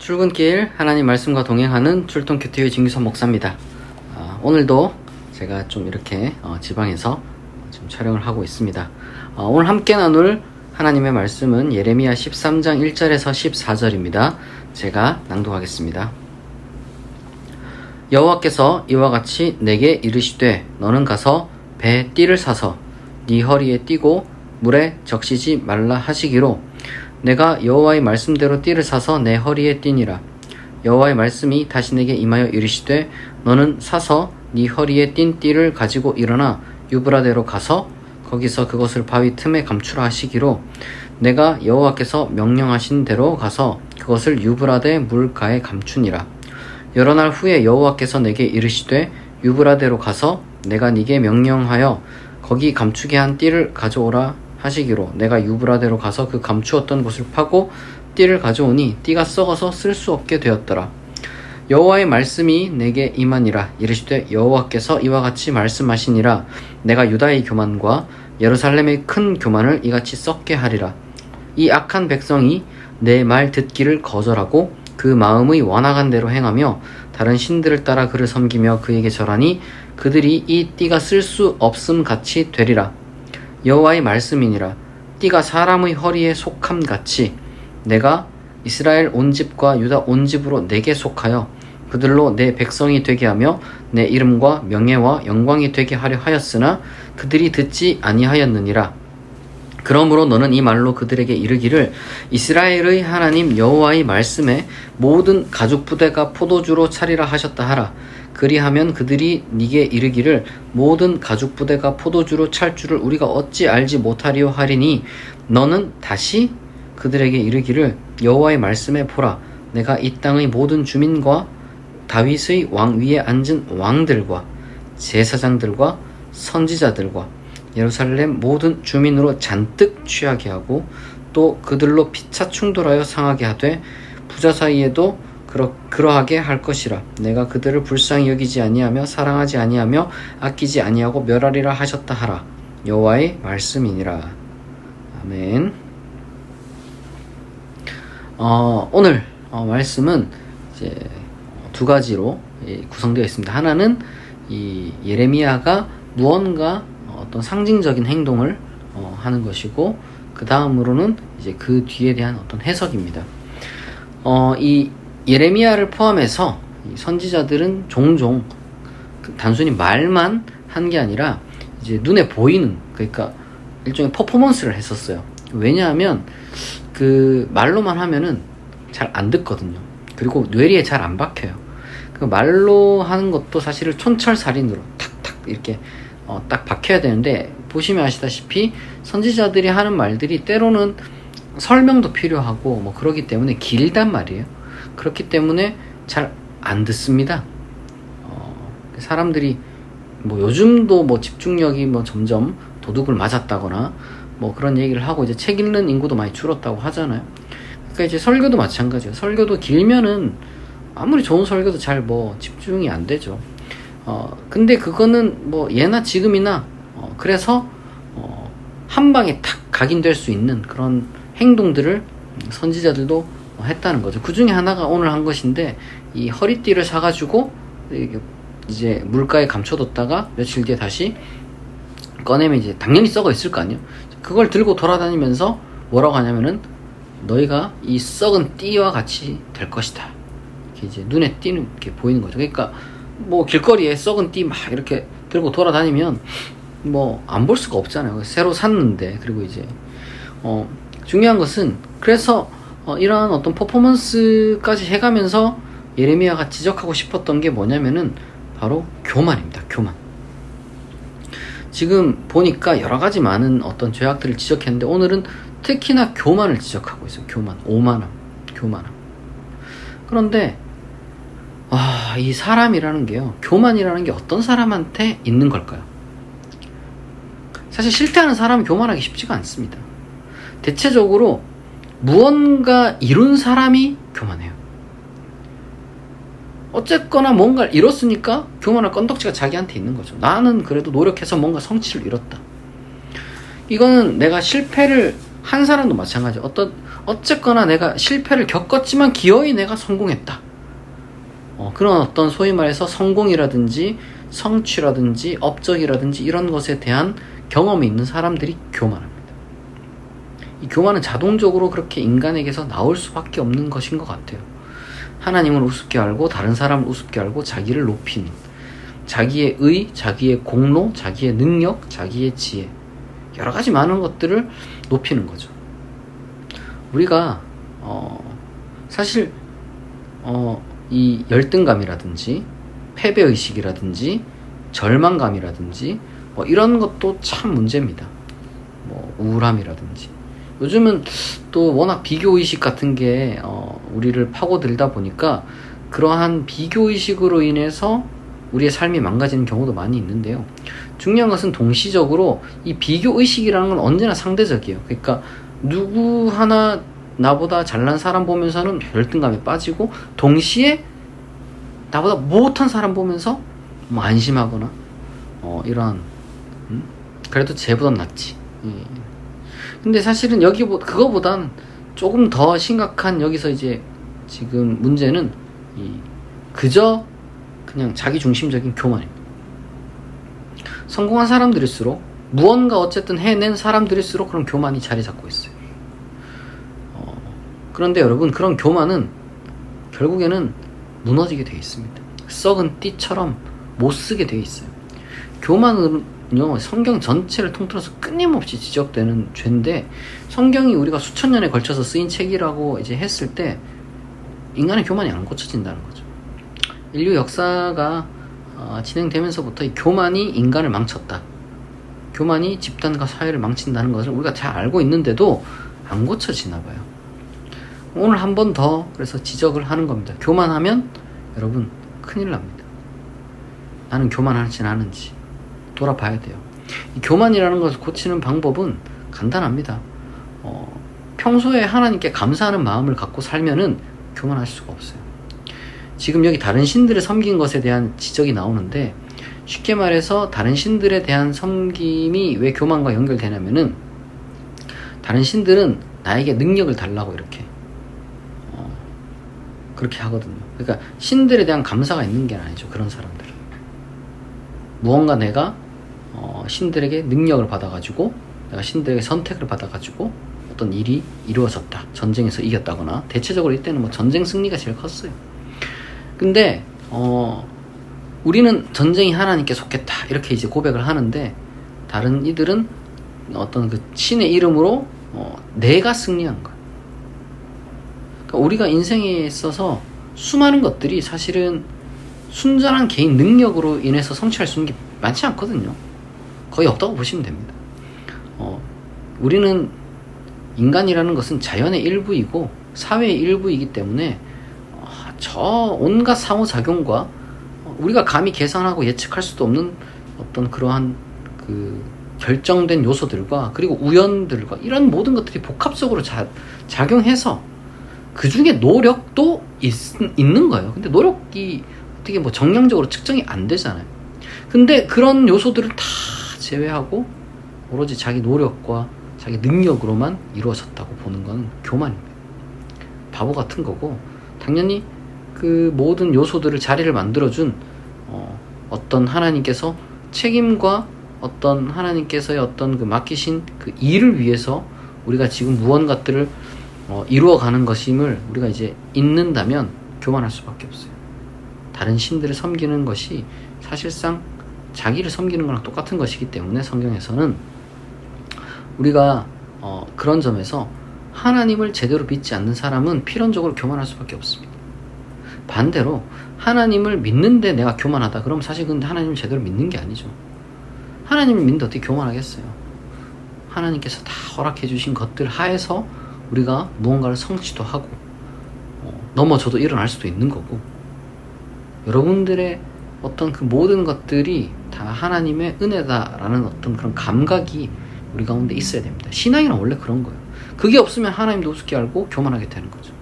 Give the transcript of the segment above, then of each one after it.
출근길 하나님 말씀과 동행하는 출동큐티의 진규선 목사입니다. 오늘도 제가 좀 이렇게 지방에서 지금 촬영을 하고 있습니다. 오늘 함께 나눌 하나님의 말씀은 예레미야 13장 1절에서 14절입니다. 제가 낭독하겠습니다. 여호와께서 이와 같이 내게 이르시되 너는 가서 배에 띠를 사서 네 허리에 띠고 물에 적시지 말라 하시기로 내가 여호와의 말씀대로 띠를 사서 내 허리에 띠니라. 여호와의 말씀이 다시 내게 임하여 이르시되 너는 사서 네 허리에 띈 띠를 가지고 일어나 유브라데로 가서 거기서 그것을 바위 틈에 감추라 하시기로 내가 여호와께서 명령하신 대로 가서 그것을 유브라데 물가에 감추니라. 여러 날 후에 여호와께서 내게 이르시되 유브라데로 가서 내가 네게 명령하여 거기 감추게 한 띠를 가져오라 하시기로 내가 유브라데로 가서 그 감추었던 곳을 파고 띠를 가져오니 띠가 썩어서 쓸 수 없게 되었더라. 여호와의 말씀이 내게 임하니라. 이르시되 여호와께서 이와 같이 말씀하시니라. 내가 유다의 교만과 예루살렘의 큰 교만을 이같이 썩게 하리라. 이 악한 백성이 내 말 듣기를 거절하고 그 마음의 완악한 대로 행하며 다른 신들을 따라 그를 섬기며 그에게 절하니 그들이 이 띠가 쓸 수 없음 같이 되리라. 여호와의 말씀이니라. 띠가 사람의 허리에 속함같이 내가 이스라엘 온 집과 유다 온 집으로 내게 속하여 그들로 내 백성이 되게 하며 내 이름과 명예와 영광이 되게 하려 하였으나 그들이 듣지 아니하였느니라. 그러므로 너는 이 말로 그들에게 이르기를 이스라엘의 하나님 여호와의 말씀에 모든 가죽 부대가 포도주로 차리라 하셨다 하라. 그리하면 그들이 네게 이르기를 모든 가죽 부대가 포도주로 찰 줄을 우리가 어찌 알지 못하리요 하리니 너는 다시 그들에게 이르기를 여호와의 말씀에 보라. 내가 이 땅의 모든 주민과 다윗의 왕 위에 앉은 왕들과 제사장들과 선지자들과 예루살렘 모든 주민으로 잔뜩 취하게 하고 또 그들로 피차 충돌하여 상하게 하되 부자 사이에도 그러하게 할 것이라. 내가 그들을 불쌍히 여기지 아니하며 사랑하지 아니하며 아끼지 아니하고 멸하리라 하셨다 하라. 여호와의 말씀이니라. 아멘. 오늘 말씀은 이제 두 가지로 구성되어 있습니다. 하나는 이 예레미야가 무언가 어떤 상징적인 행동을 하는 것이고, 그 다음으로는 이제 그 뒤에 대한 어떤 해석입니다. 이 예레미야를 포함해서 이 선지자들은 종종 단순히 말만 한 게 아니라 이제 눈에 보이는, 그러니까 일종의 퍼포먼스를 했었어요. 왜냐하면 그 말로만 하면은 잘 안 듣거든요. 그리고 뇌리에 잘 안 박혀요. 그 말로 하는 것도 사실은 촌철살인으로 탁탁 이렇게 딱 박혀야 되는데, 보시면 아시다시피 선지자들이 하는 말들이 때로는 설명도 필요하고 뭐 그러기 때문에 길단 말이에요. 그렇기 때문에 잘 안 듣습니다. 사람들이 뭐 요즘도 뭐 집중력이 뭐 점점 도둑을 맞았다거나 뭐 그런 얘기를 하고 이제 책 읽는 인구도 많이 줄었다고 하잖아요. 그러니까 이제 설교도 마찬가지예요. 설교도 길면은 아무리 좋은 설교도 잘 뭐 집중이 안 되죠. 근데 그거는 뭐 예나 지금이나 그래서 한 방에 탁 각인될 수 있는 그런 행동들을 선지자들도 했다는 거죠. 그 중에 하나가 오늘 한 것인데, 이 허리띠를 사가지고 이제 물가에 감춰뒀다가 며칠 뒤에 다시 꺼내면 이제 당연히 썩어 있을 거 아니에요. 그걸 들고 돌아다니면서 뭐라고 하냐면은 너희가 이 썩은 띠와 같이 될 것이다. 이렇게 이제 눈에 띄는 게 보이는 거죠. 그러니까 뭐 길거리에 썩은 띠 막 이렇게 들고 돌아다니면 뭐 안 볼 수가 없잖아요. 새로 샀는데. 그리고 이제 중요한 것은, 그래서 이러한 어떤 퍼포먼스까지 해가면서 예레미야가 지적하고 싶었던 게 뭐냐면은 바로 교만입니다. 교만. 지금 보니까 여러 가지 많은 어떤 죄악들을 지적했는데 오늘은 특히나 교만을 지적하고 있어요. 교만, 오만함, 교만함. 그런데 이 사람이라는 게요, 교만이라는 게 어떤 사람한테 있는 걸까요? 사실 실패하는 사람은 교만하기 쉽지가 않습니다. 대체적으로 무언가 이룬 사람이 교만해요. 어쨌거나 뭔가를 이뤘으니까 교만할 건덕지가 자기한테 있는 거죠. 나는 그래도 노력해서 뭔가 성취를 이뤘다. 이거는 내가 실패를 한 사람도 마찬가지예요. 어쨌거나 내가 실패를 겪었지만 기어이 내가 성공했다. 그런 어떤 소위 말해서 성공이라든지 성취라든지 업적이라든지 이런 것에 대한 경험이 있는 사람들이 교만합니다. 이 교만은 자동적으로 그렇게 인간에게서 나올 수밖에 없는 것인 것 같아요. 하나님을 우습게 알고 다른 사람을 우습게 알고 자기를 높이는, 자기의 의, 자기의 공로, 자기의 능력, 자기의 지혜, 여러 가지 많은 것들을 높이는 거죠. 우리가 사실 이 열등감이라든지 패배의식이라든지 절망감이라든지 이런 것도 참 문제입니다. 우울함이라든지 요즘은 또 워낙 비교의식 같은 게 우리를 파고들다 보니까 그러한 비교의식으로 인해서 우리의 삶이 망가지는 경우도 많이 있는데요. 중요한 것은 동시적으로 이 비교의식이라는 건 언제나 상대적이에요. 그러니까 누구 하나 나보다 잘난 사람 보면서는 열등감에 빠지고, 동시에 나보다 못한 사람 보면서 안심하거나 이러한 그래도 쟤보단 낫지. 근데 사실은 그거보단 조금 더 심각한 여기서 이제 지금 문제는 그저 그냥 자기중심적인 교만입니다. 성공한 사람들일수록, 무언가 어쨌든 해낸 사람들일수록 그런 교만이 자리 잡고 있어요. 그런데 여러분, 그런 교만은 결국에는 무너지게 되어 있습니다. 썩은 띠처럼 못쓰게 되어 있어요. 교만은요, 성경 전체를 통틀어서 끊임없이 지적되는 죄인데, 성경이 우리가 수천 년에 걸쳐서 쓰인 책이라고 이제 했을 때 인간의 교만이 안 고쳐진다는 거죠. 인류 역사가 진행되면서부터 이 교만이 인간을 망쳤다, 교만이 집단과 사회를 망친다는 것을 우리가 잘 알고 있는데도 안 고쳐지나 봐요. 오늘 한 번 더 그래서 지적을 하는 겁니다. 교만하면 여러분 큰일 납니다. 나는 교만하지 않은지 돌아봐야 돼요. 이 교만이라는 것을 고치는 방법은 간단합니다. 평소에 하나님께 감사하는 마음을 갖고 살면은 교만할 수가 없어요. 지금 여기 다른 신들을 섬긴 것에 대한 지적이 나오는데, 쉽게 말해서 다른 신들에 대한 섬김이 왜 교만과 연결되냐면은, 다른 신들은 나에게 능력을 달라고 이렇게 그렇게 하거든요. 그러니까 신들에 대한 감사가 있는 게 아니죠. 그런 사람들은 무언가 내가 신들에게 능력을 받아가지고, 내가 신들에게 선택을 받아가지고 어떤 일이 이루어졌다, 전쟁에서 이겼다거나, 대체적으로 이때는 전쟁 승리가 제일 컸어요. 근데 우리는 전쟁이 하나님께 속했다 이렇게 이제 고백을 하는데, 다른 이들은 어떤 그 신의 이름으로 내가 승리한 거예요. 그러니까 우리가 인생에 있어서 수많은 것들이 사실은 순전한 개인 능력으로 인해서 성취할 수 있는 게 많지 않거든요. 거의 없다고 보시면 됩니다. 우리는, 인간이라는 것은 자연의 일부이고 사회의 일부이기 때문에 저 온갖 상호작용과 우리가 감히 계산하고 예측할 수도 없는 어떤 그러한 그 결정된 요소들과, 그리고 우연들과, 이런 모든 것들이 복합적으로 작용해서 그 중에 노력도 있는 거예요. 근데 노력이 어떻게 정량적으로 측정이 안 되잖아요. 근데 그런 요소들을 다 제외하고 오로지 자기 노력과 자기 능력으로만 이루어졌다고 보는 건 교만입니다. 바보 같은 거고, 당연히 그 모든 요소들을 자리를 만들어준 어떤 하나님께서 책임과 어떤 하나님께서의 어떤 그 맡기신 그 일을 위해서 우리가 지금 무언가들을 이루어가는 것임을 우리가 이제 잊는다면 교만할 수밖에 없어요. 다른 신들을 섬기는 것이 사실상 자기를 섬기는 거랑 똑같은 것이기 때문에, 성경에서는 우리가 그런 점에서 하나님을 제대로 믿지 않는 사람은 필연적으로 교만할 수밖에 없습니다. 반대로 하나님을 믿는데 내가 교만하다, 그럼 사실 근데 하나님을 제대로 믿는 게 아니죠. 하나님을 믿는데 어떻게 교만하겠어요? 하나님께서 다 허락해 주신 것들 하에서 우리가 무언가를 성취도 하고 넘어져도 일어날 수도 있는 거고, 여러분들의 어떤 그 모든 것들이 다 하나님의 은혜다라는 어떤 그런 감각이 우리 가운데 있어야 됩니다. 신앙이란 원래 그런 거예요. 그게 없으면 하나님도 우습게 알고 교만하게 되는 거죠.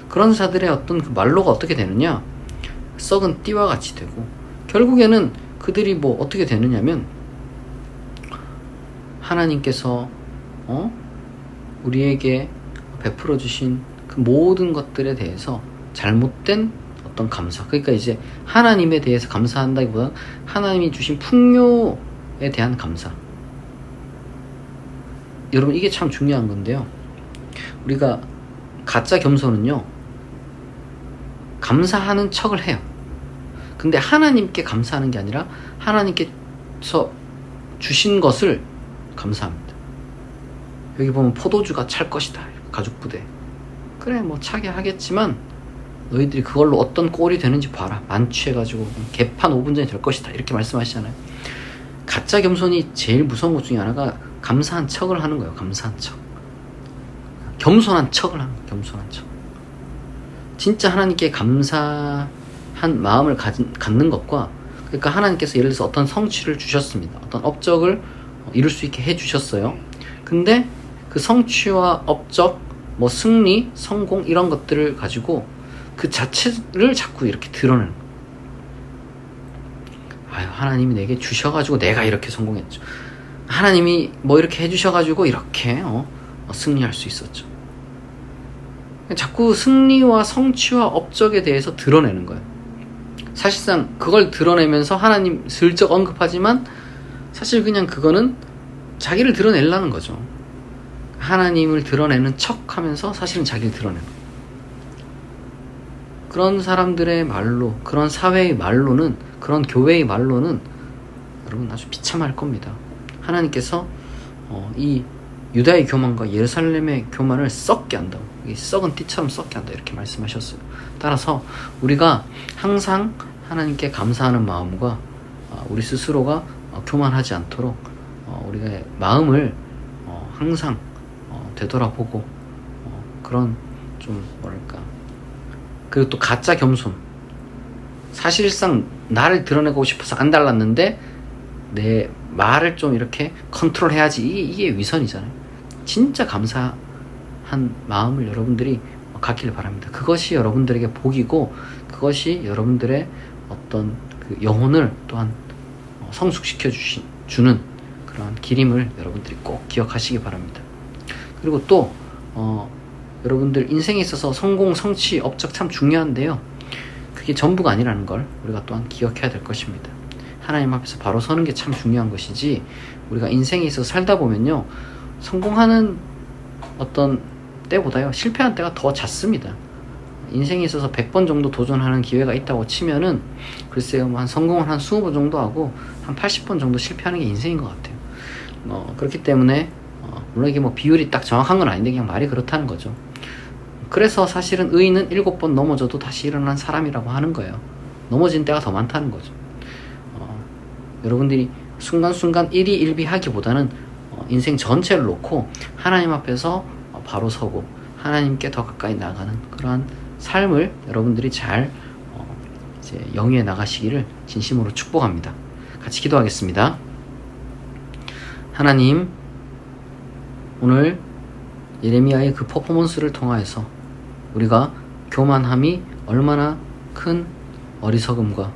그런 자들의 어떤 그 말로가 어떻게 되느냐, 썩은 띠와 같이 되고, 결국에는 그들이 어떻게 되느냐면, 하나님께서 우리에게 베풀어 주신 그 모든 것들에 대해서 잘못된 어떤 감사, 그러니까 이제 하나님에 대해서 감사한다기보다 하나님이 주신 풍요에 대한 감사. 여러분, 이게 참 중요한 건데요. 우리가 가짜 겸손은요, 감사하는 척을 해요. 근데 하나님께 감사하는 게 아니라 하나님께서 주신 것을 감사합니다. 여기 보면 포도주가 찰 것이다, 가죽 부대. 그래, 뭐 차게 하겠지만 너희들이 그걸로 어떤 꼴이 되는지 봐라. 만취해가지고 개판 5분 전에 될 것이다, 이렇게 말씀하시잖아요. 가짜 겸손이 제일 무서운 것 중에 하나가 감사한 척을 하는 거예요. 감사한 척, 겸손한 척을 하는 거예요. 겸손한 척. 진짜 하나님께 감사한 마음을 갖는 것과, 그러니까 하나님께서 예를 들어서 어떤 성취를 주셨습니다. 어떤 업적을 이룰 수 있게 해주셨어요. 근데 그 성취와 업적, 뭐 승리, 성공, 이런 것들을 가지고 그 자체를 자꾸 이렇게 드러내는 거예요. 아유, 하나님이 내게 주셔가지고 내가 이렇게 성공했죠. 하나님이 뭐 이렇게 해주셔가지고 이렇게 승리할 수 있었죠. 자꾸 승리와 성취와 업적에 대해서 드러내는 거예요. 사실상 그걸 드러내면서 하나님 슬쩍 언급하지만 사실 그냥 그거는 자기를 드러내려는 거죠. 하나님을 드러내는 척 하면서 사실은 자기를 드러내는 거예요. 그런 사람들의 말로, 그런 사회의 말로는, 그런 교회의 말로는 여러분 아주 비참할 겁니다. 하나님께서 이 유다의 교만과 예루살렘의 교만을 썩게 한다고, 이 썩은 띠처럼 썩게 한다, 이렇게 말씀하셨어요. 따라서 우리가 항상 하나님께 감사하는 마음과 우리 스스로가 교만하지 않도록 우리가 마음을 항상 되돌아보고 그런 좀 뭐랄까, 그리고 또 가짜 겸손, 사실상 나를 드러내고 싶어서 안 달랐는데 내 말을 좀 이렇게 컨트롤해야지, 이게 위선이잖아요. 진짜 감사한 마음을 여러분들이 갖기를 바랍니다. 그것이 여러분들에게 복이고, 그것이 여러분들의 어떤 그 영혼을 또한 성숙시켜 주는 그러한 길임을 여러분들이 꼭 기억하시기 바랍니다. 그리고 또 여러분들 인생에 있어서 성공, 성취, 업적 참 중요한데요, 그게 전부가 아니라는 걸 우리가 또한 기억해야 될 것입니다. 하나님 앞에서 바로 서는 게 참 중요한 것이지, 우리가 인생에 있어서 살다 보면요, 성공하는 어떤 때보다요 실패한 때가 더 잦습니다. 인생에 있어서 100번 정도 도전하는 기회가 있다고 치면은 글쎄요, 한 성공을 한 20번 정도 하고 한 80번 정도 실패하는 게 인생인 것 같아요. 그렇기 때문에 물론 이게 뭐 비율이 딱 정확한 건 아닌데 그냥 말이 그렇다는 거죠. 그래서 사실은 의인은 7번 넘어져도 다시 일어난 사람이라고 하는 거예요. 넘어진 때가 더 많다는 거죠. 여러분들이 순간순간 일희일비하기보다는 인생 전체를 놓고 하나님 앞에서 바로 서고 하나님께 더 가까이 나가는 그러한 삶을 여러분들이 잘 이제 영위해 나가시기를 진심으로 축복합니다. 같이 기도하겠습니다. 하나님, 오늘 예레미야의 그 퍼포먼스를 통하여서 우리가 교만함이 얼마나 큰 어리석음과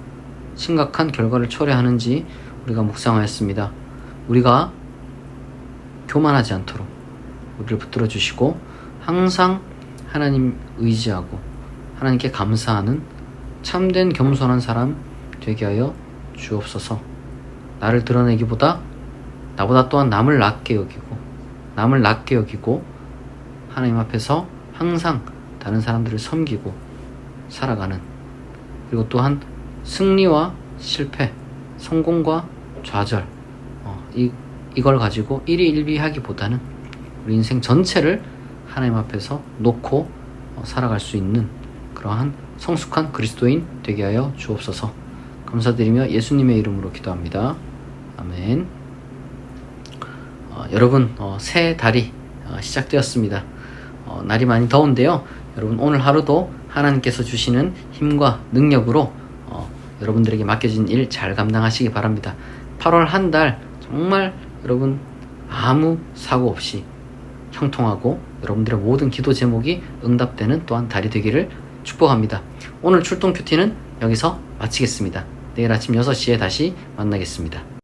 심각한 결과를 초래하는지 우리가 묵상하였습니다. 우리가 교만하지 않도록 우리를 붙들어 주시고 항상 하나님 의지하고 하나님께 감사하는 참된 겸손한 사람 되게 하여 주옵소서. 나를 드러내기보다 나보다 또한 남을 낮게 여기고 하나님 앞에서 항상 다른 사람들을 섬기고 살아가는, 그리고 또한 승리와 실패, 성공과 좌절, 이걸 가지고 일희일비하기보다는 우리 인생 전체를 하나님 앞에서 놓고 살아갈 수 있는 그러한 성숙한 그리스도인 되게 하여 주옵소서. 감사드리며 예수님의 이름으로 기도합니다. 아멘. 여러분, 새 달이 시작되었습니다. 날이 많이 더운데요, 여러분 오늘 하루도 하나님께서 주시는 힘과 능력으로 여러분들에게 맡겨진 일 잘 감당하시기 바랍니다. 8월 한 달 정말 여러분 아무 사고 없이 형통하고 여러분들의 모든 기도 제목이 응답되는 또한 달이 되기를 축복합니다. 오늘 출동 큐티는 여기서 마치겠습니다. 내일 아침 6시에 다시 만나겠습니다.